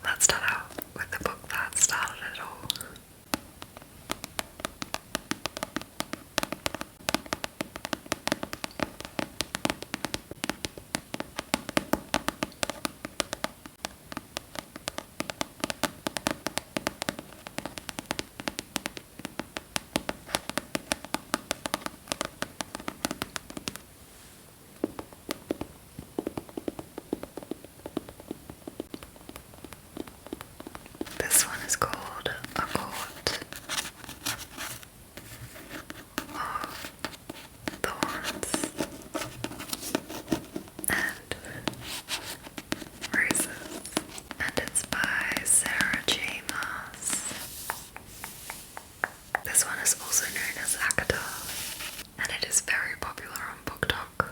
let's start out with the book that started it all. This one is called A Court of Thorns and Roses, and it's by Sarah J. Maas. This one is also known as ACOTAR, and it is very popular on BookTok.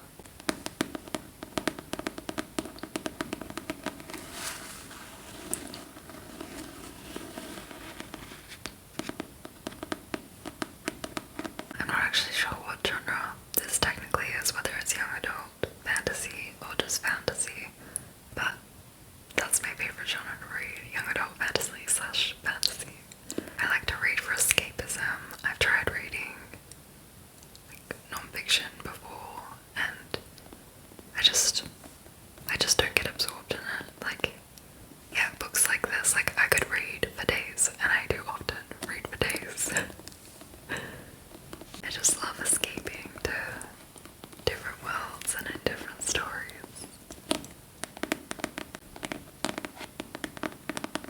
I'm not actually sure what genre this technically is, whether it's young adult, fantasy, or just fantasy, but that's my favorite genre to read, young adult fantasy slash fantasy. I like to read for escapism. I've tried reading non-fiction before, and I just don't get absorbed in it. Like, yeah, books like this, like, I could read for days, and I do often read for days. I just love escaping to different worlds and in different stories.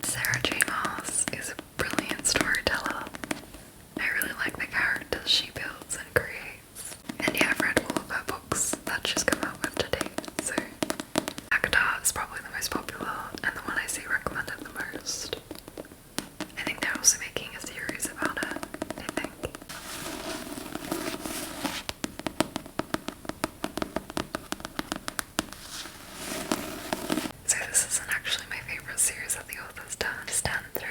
Sarah J. Maas is a brilliant storyteller. I really like the characters she builds and creates. And yeah, I've read all of her books that she's come out with to date, so ACOTAR is probably the most popular and the one I see recommended the most. I think they're also making a series about it, I think. So this isn't actually my favourite series that the author's done. It's done 3.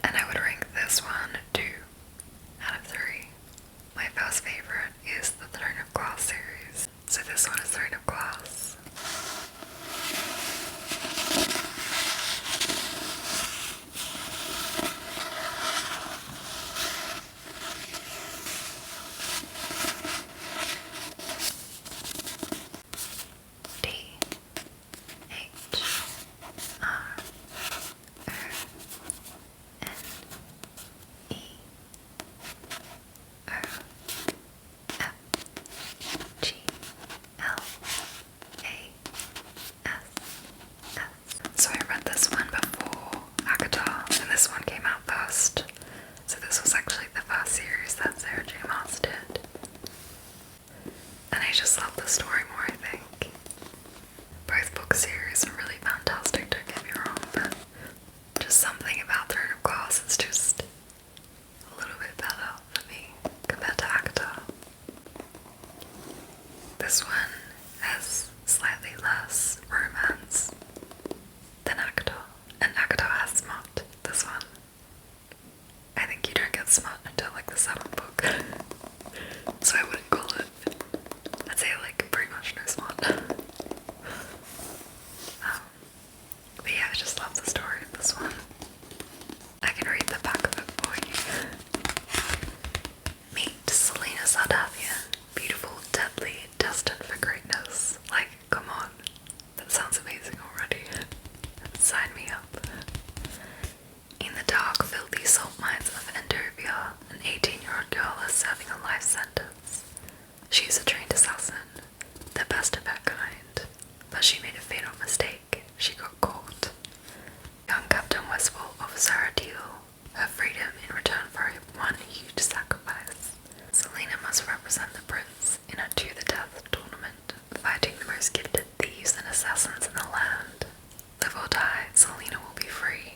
And I would rank this one 2 out of 3. My first favourite is the Throne of Glass series. So this one is Throne of Glass. So I read this one before ACOTAR, and this one came out first. So this was actually the first series that Sarah J. Maas did. And I just love the story more, I think. Both book series are really fantastic, don't get me wrong, but just something about Throne of Glass is just a little bit better for me compared to ACOTAR. This one has slightly less romance than ACOTAR, and ACOTAR has smut. This one, I think you don't get smut until like the 7th book, so I wouldn't call it. I'd say like pretty much no smut. But yeah, I just love the story of this one. I can read the back of it for you. Meet Selena Sardathian, beautiful, deadly, destined for greatness. Like, come on, that sounds amazing already. Sign me up. In the dark, filthy salt mines of Endovia, an 18-year-old girl is serving a life sentence. She is a trained assassin, the best of her kind, but she made a fatal mistake. She got caught. Young Captain Westfall offers her a deal, her freedom in return for one huge sacrifice. Selena must represent the prince in a to-the-death tournament, fighting the most gifted thieves and assassins in the land. Live or die, Selena will be free.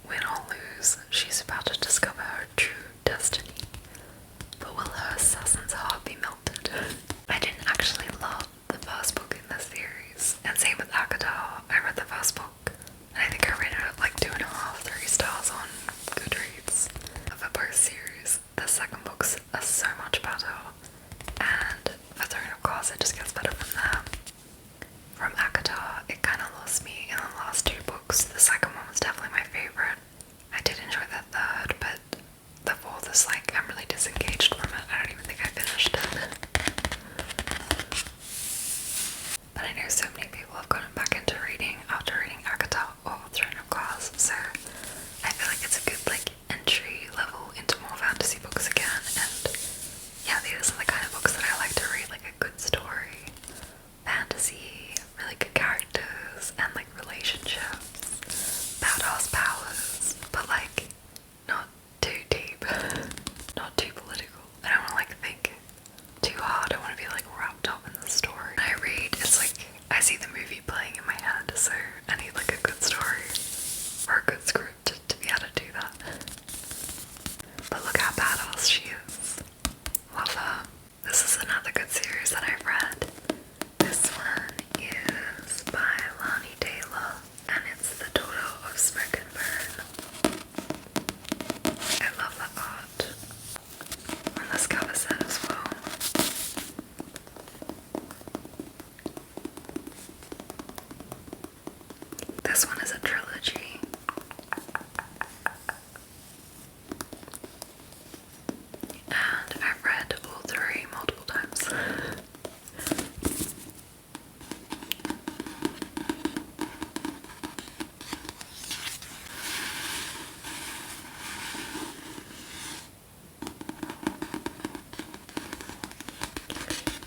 Win or lose, she's about to discover her true destiny. But will her assassin's heart be melted? I This one is a trilogy. And I've read all three multiple times.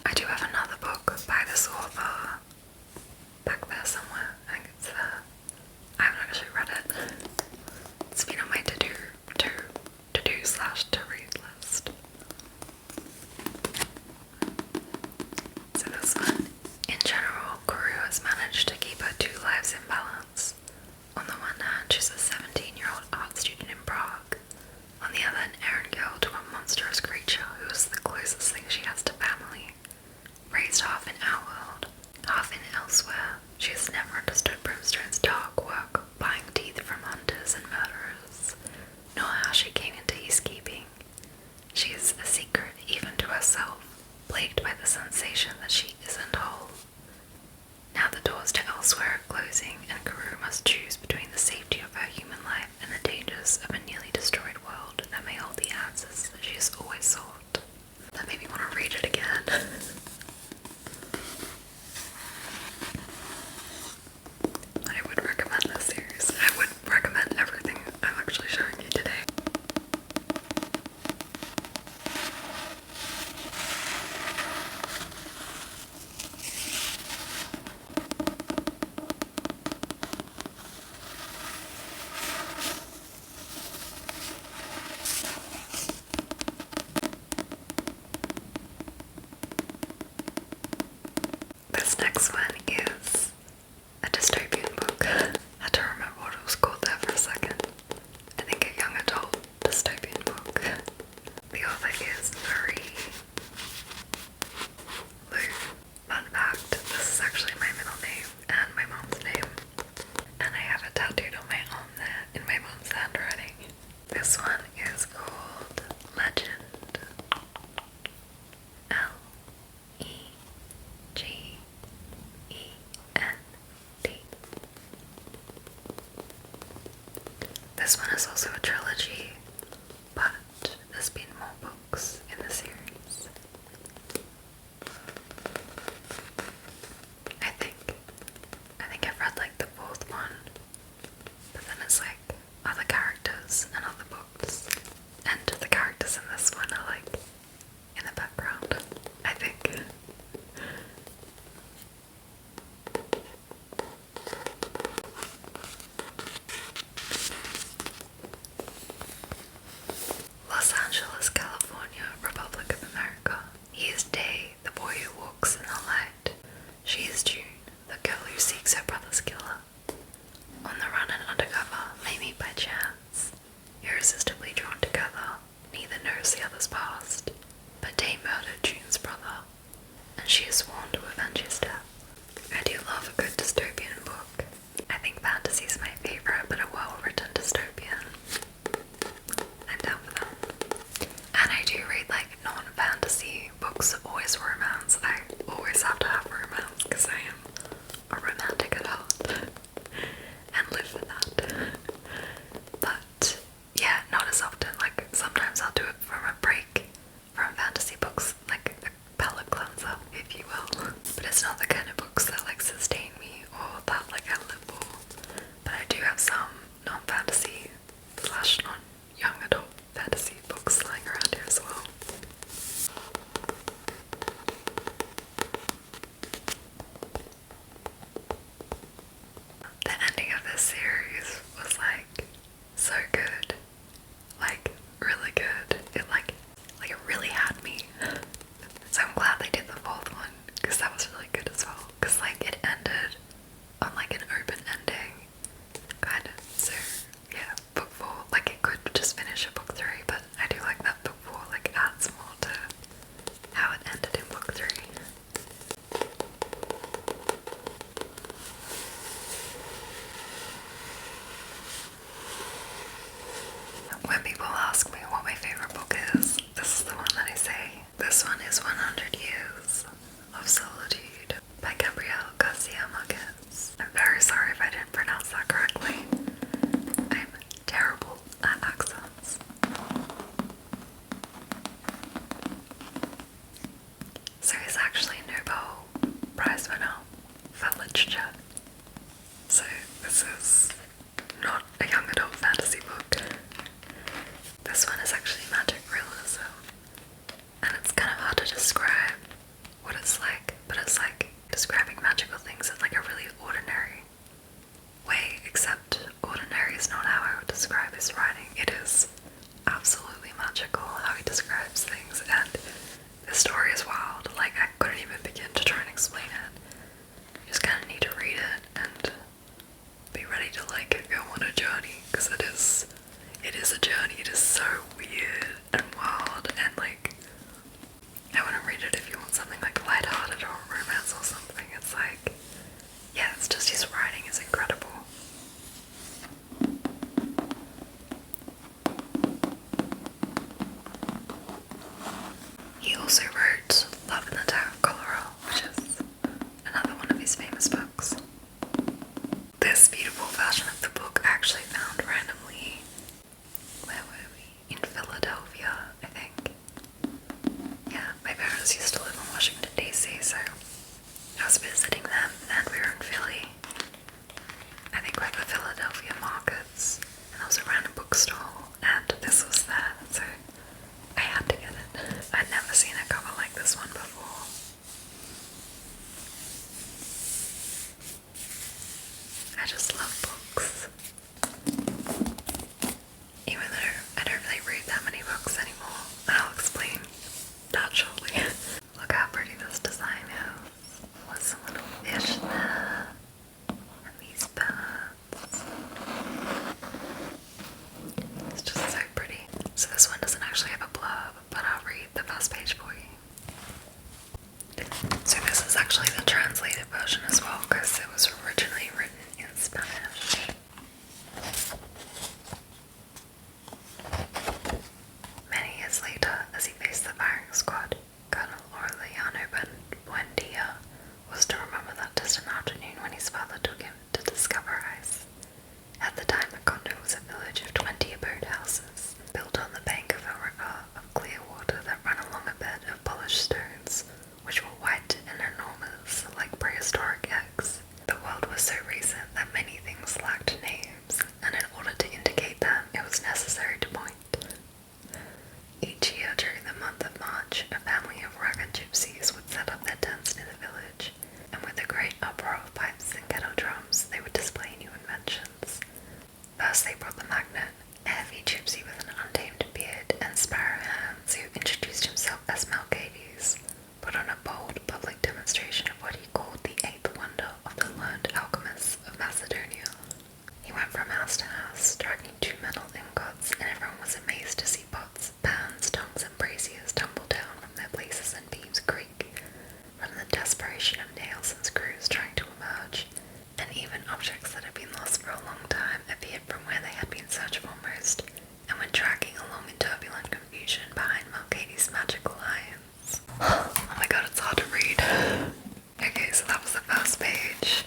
I do have another book by this author back there somewhere. I think it's there. I haven't actually read it. It's been on my to-do/to-read list. So this one. In general, Kuru has managed to keep her two lives in balance. On the one hand, she's a 17-year-old art student in Prague. On the other, an errand girl to a monstrous creature who is the closest thing she has to family. Raised half in our world, half in elsewhere, she has never understood Brimstone's dark work, buying teeth from hunters and murderers, nor how she came into peacekeeping. She is a secret even to herself, plagued by the sensation that she isn't whole. Now the doors to elsewhere are closing, and Kuru must choose between the safety of her human life and the dangers of a nearly destroyed world that may hold the answers that she has always sought. That made me want to read it again. I would recommend this series. I would recommend everything I'm actually showing you today. This next one is a dystopian book. I had to remember what it was called there for a second. I think a young adult dystopian book. The author is Marie Lou. Fun fact, this is actually my middle name and my mom's name. And I have it tattooed on my arm there in my mom's handwriting. This one is called Legend. Legend. This one is also a trilogy, but there's been more books in the series. I think I've read like the fourth one, but then it's like other characters and other books, and the characters in this one are like in the background, I think. Los Angeles, California, Republic of America. He is Day, the boy who walks in the light. She is June, the girl who seeks her brother's killer. On the run and undercover, they meet by chance. Irresistibly drawn together, neither knows the other's past. But Day murdered June's brother, and she is sworn to avenge his death. I do love a good dystopian book. I think fantasy is my favorite, but a well-written dystopian. I'm down for that. And I do read like non-fantasy books, always romance. I always have to have romance because I am a romantic at heart and live for that. But yeah, not as often. Like sometimes I'll do it from a break from fantasy books, like a palate cleanser, if you will. But it's not the kind of books that like sustain me or that like I live for. But I do like go on a journey, because it is a journey. It is so weird and wild, and like I wouldn't read it if you want something like lighthearted or romance or something. It's like, yeah, it's just his writing is incredible. He also wrote Love in the Tower of Cholera, which is another one of his famous books. This beautiful version of the book I actually found randomly, where were we? In Philadelphia, I think. Yeah, my parents used to live in Washington DC, so I was visiting them and we were in Philly. I think like the Philadelphia markets, and there was a random bookstore and this was there, so I had to get it. I'd never seen a cover like this one before. I just love books. Even though I don't really read that many books anymore, and I'll explain that shortly. Look how pretty this design is. With some little fish there, and these birds. It's just so pretty. So this one doesn't actually have a blurb, but I'll read the first page for you. So this is actually the translated version as well, because it was originally written in Spanish. Many years later, as he faced the firing squad, Colonel Aureliano Buendia was to remember that distant afternoon when his father took him to discover ice. At the time, Macondo was a village of 20 abode houses, built on the bank of a river of clear water that ran along a bed of polished stones, which were white and enormous, like prehistoric eggs. The world was so recent that many things lacked names, and in order to indicate them, it was necessary to point. Each year during the month of March, a family of ragged gypsies would set up their tents near the village, and with a great uproar of pipes and kettle drums, they would display new inventions. First they brought the magnet, a heavy gypsy with an untamed beard and sparrow hands who introduced himself as Malgaides, put on a bold public demonstration of what he called the eighth wonder of the learned alchemists of Macedonia. He went from house to house, dragging 2 metal ingots, and everyone was amazed to see pots, pans, tongues, and braziers tumble down from their places and beams creak, from the desperation of nails and screws trying to emerge, and even objects that had been lost for a long time appeared from where they had been searched for most, and went dragging along in turbulent confusion behind Malgaides' magical lions. Oh my god, it's hard to read. Okay, so that was the first page.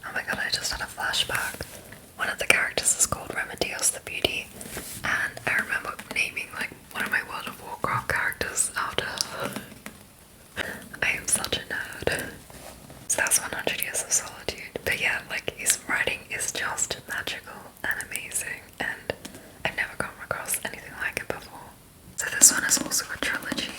Oh my god, I just had a flashback. One of the characters is called Remedios the Beauty, and I remember naming like one of my World of Warcraft characters after her. I am such a nerd. So that's 100 Years of Solitude. But yeah, like his writing is just magical and amazing, and I've never come across anything like it before. So this one is also a trilogy.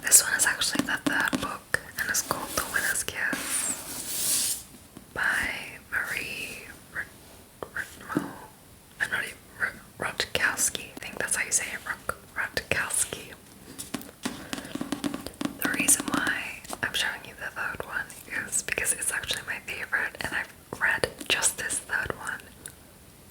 This one is actually the 3rd book, and it's called The Winner's Kiss by Marie I'm not even Rutkowski. I think that's how you say it, Rutkowski. The reason why I'm showing you the 3rd one is because it's actually my favorite, and I've read just this 3rd one.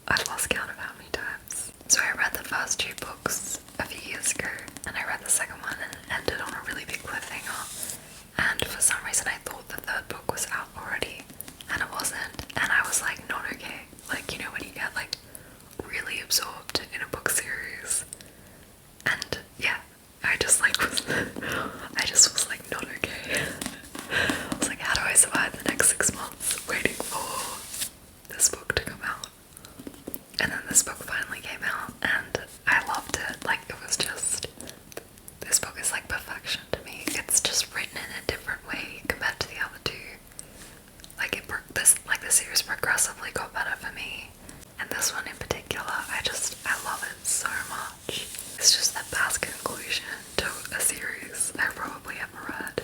I've lost count of how many times. So I read the first 2 books a few years ago, and I read the 2nd one and it ended on a really big cliffhanger. And for some reason I thought the 3rd book was out already, and it wasn't. And I was like, not okay. Like, you know when you get like really absorbed in a book series. And yeah, I just like was like not okay. I was like, how do I survive the next 6 months waiting for this book to come out? And then this book finally came out, and I loved it. Like, it was just, this book is like perfection to me. It's just written in a different way compared to the other 2. Like the series progressively got better for me, and this one in particular, I love it so much. It's just the best conclusion to a series I've probably ever read.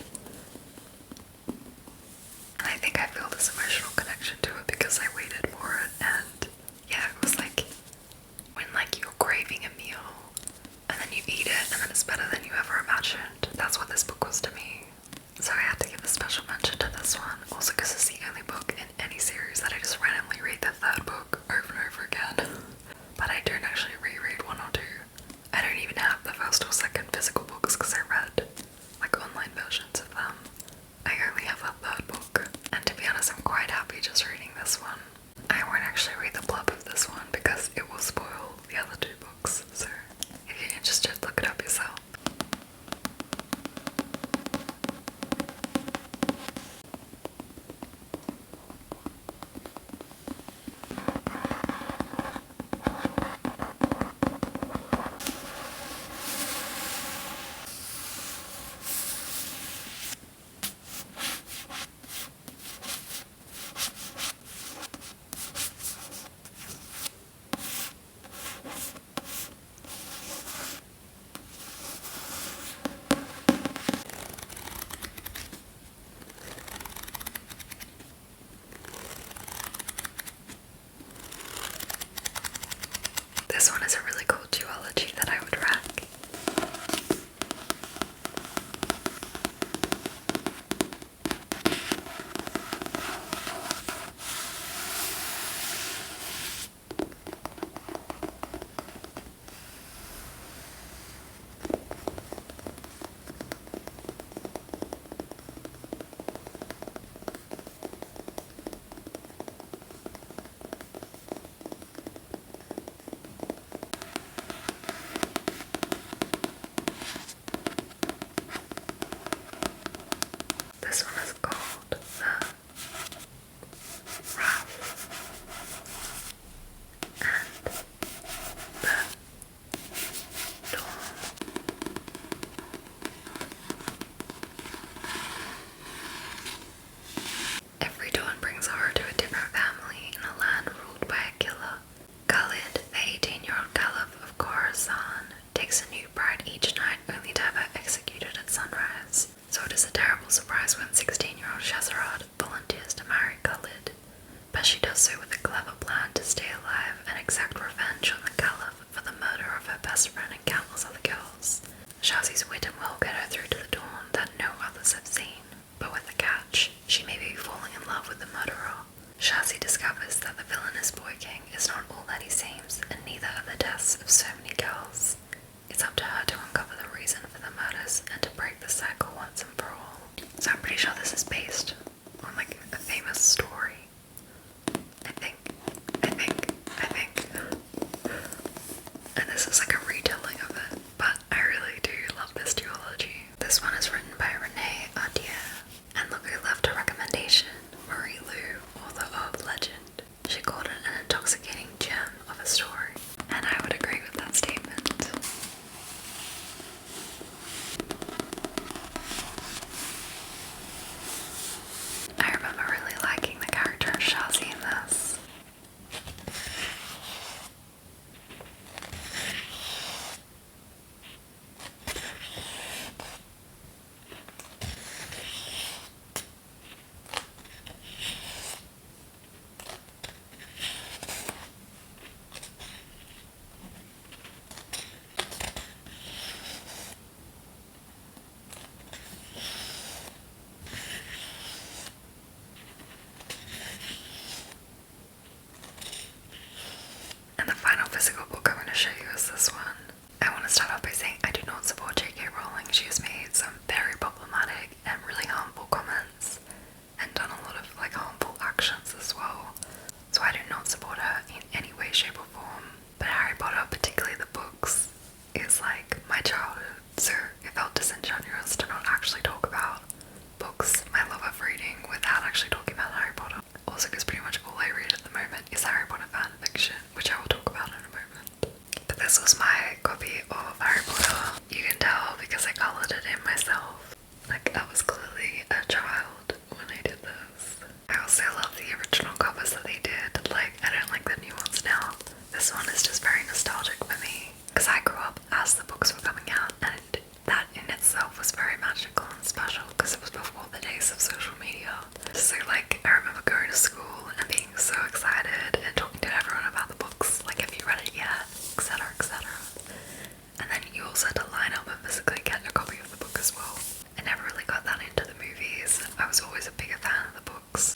And I think I feel this emotional connection to it because I waited for it, and yeah, it was like when like you're craving a meal and then you eat it and then it's better than you ever imagined. That's what this book was to me. So I had to give a special mention to this one. but she does so with a clever plan to stay alive and exact revenge on the Caliph for the murder of her best friend and countless other girls. Shazzy's wit and will get her through to the dawn that no others have seen, but with a catch: she may be falling in love with the murderer. Shazzy discovers that the villainous Boy King is not all that he seems, and neither are the deaths of so many girls. It's up to her to uncover the reason for the murders and to break the cycle once and for all. So I'm pretty sure this is based on like a famous story. I think. And this is like a retelling of it, but I really do love this duology. This one is written by Renee Adier, and look who left a recommendation: Marie Lu, author of Legend. She called it an intoxicating gem of a story, and I would agree with that statement. I remember really liking the character of Shazzy in this. And the final physical book I'm going to show you is this one. I want to start off by saying I do not support J.K. Rowling. She has made some very problematic and really harmful comments and done a lot of like harmful actions as well. So I do not support her in any way, shape or form. But Harry Potter, particularly the books, is like my childhood. So it felt disingenuous to not actually talk about books, my love of reading, without actually talking about Harry Potter. Also because pretty much all I read at the moment is Harry Potter fan fiction, which I will talk about in a moment. But this was my copy of Harry Potter. You can tell because I coloured it in myself. Like I was clearly a child when I did this. I also love the original covers that they did. Like I don't like the new ones now. This one is just very nostalgic for me because I grew up as the books were coming out, and that in itself was very magical and special because it was before the days of social media. So like I remember going to school and being so excited and talking to everyone about the books, like have you read it yet, etc, etc. And then you also had to line up and physically get a copy of the book as well. I never really got that into the movies. I was always a bigger fan of the books.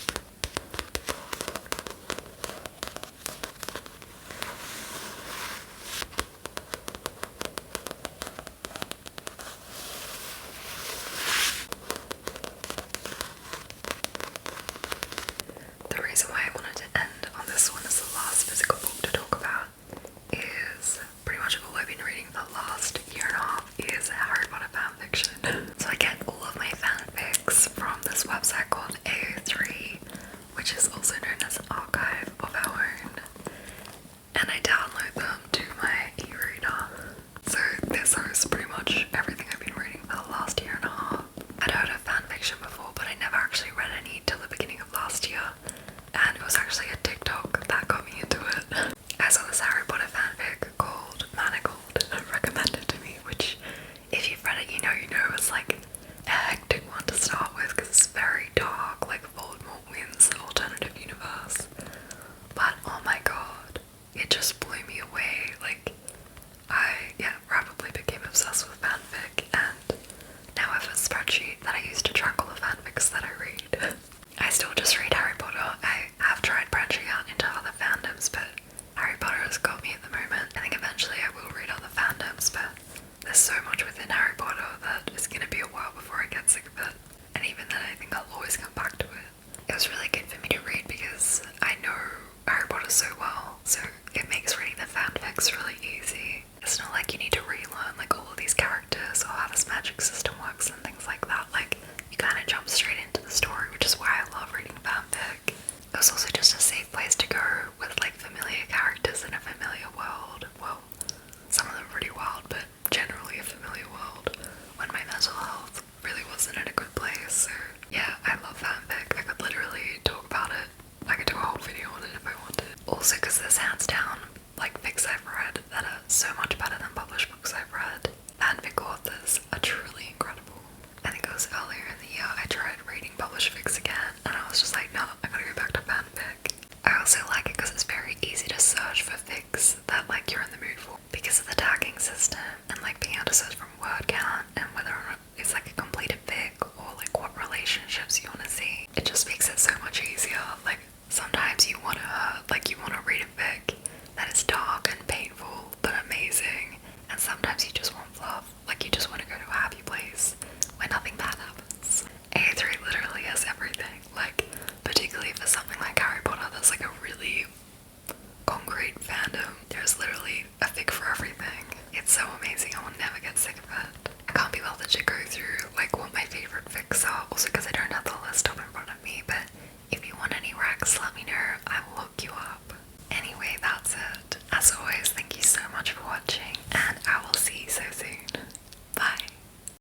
The reason why I wanted to end on this one as the last physical book to talk about is pretty much all I've been reading for the last year and a half is Harry Potter fanfiction. So I get all of my fanfics from this website called AO3, which is also known as an archive of our own, and I download them to my e-reader. So this is pretty much everything I've been reading for the last year and a half. I'd heard of fanfiction before, but I never actually read any till the beginning of last year, and it was actually a TikTok that got me into it. I saw this Harry Potter fanfic called Manacled recommended to me, which if you've read it you know it's like a hectic one to start with because it's very dark, like Voldemort wins the alternative universe. But oh my god, it just blew me away. Like I rapidly became obsessed with fanfic, and now I have a spreadsheet that I use to track all the fanfics that I read. I still just read